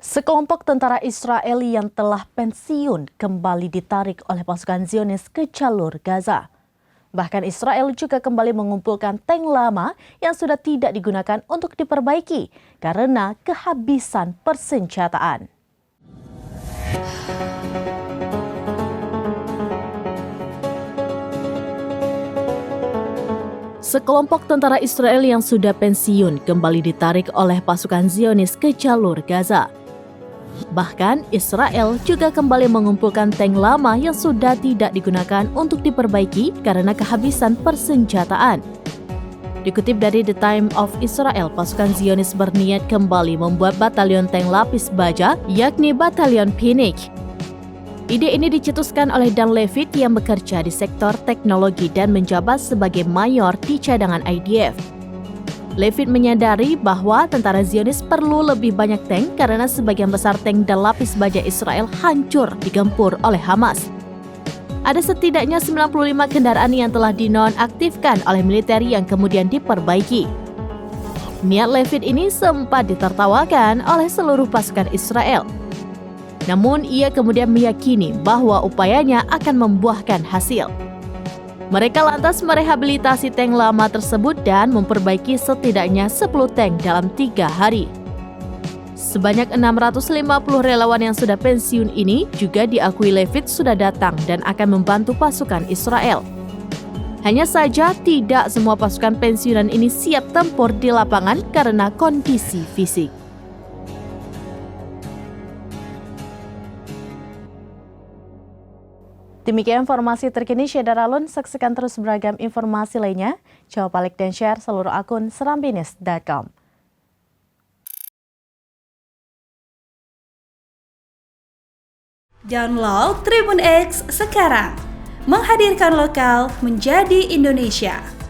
Sekelompok tentara Israel yang telah pensiun kembali ditarik oleh pasukan Zionis ke jalur Gaza. Bahkan Israel juga kembali mengumpulkan tank lama yang sudah tidak digunakan untuk diperbaiki karena kehabisan persenjataan. Sekelompok tentara Israel yang sudah pensiun kembali ditarik oleh pasukan Zionis ke jalur Gaza. Bahkan Israel juga kembali mengumpulkan tank lama yang sudah tidak digunakan untuk diperbaiki karena kehabisan persenjataan. Dikutip dari The Time of Israel, pasukan Zionis berniat kembali membuat batalion tank lapis baja, yakni Batalion Pinik. Ide ini dicetuskan oleh Dan Levit yang bekerja di sektor teknologi dan menjabat sebagai mayor di cadangan IDF. Levit menyadari bahwa tentara Zionis perlu lebih banyak tank karena sebagian besar tank dan lapis baja Israel hancur digempur oleh Hamas. Ada setidaknya 95 kendaraan yang telah dinonaktifkan oleh militer yang kemudian diperbaiki. Niat Levit ini sempat ditertawakan oleh seluruh pasukan Israel. Namun ia kemudian meyakini bahwa upayanya akan membuahkan hasil. Mereka lantas merehabilitasi tank lama tersebut dan memperbaiki setidaknya 10 tank dalam 3 hari. Sebanyak 650 relawan yang sudah pensiun ini juga diakui Levit sudah datang dan akan membantu pasukan Israel. Hanya saja tidak semua pasukan pensiunan ini siap tempur di lapangan karena kondisi fisik. Demikian informasi terkini Syedar Alun, saksikan terus beragam informasi lainnya. Jangan lupa like dan share seluruh akun serambinews.com. Download Tribun X sekarang, menghadirkan lokal menjadi Indonesia.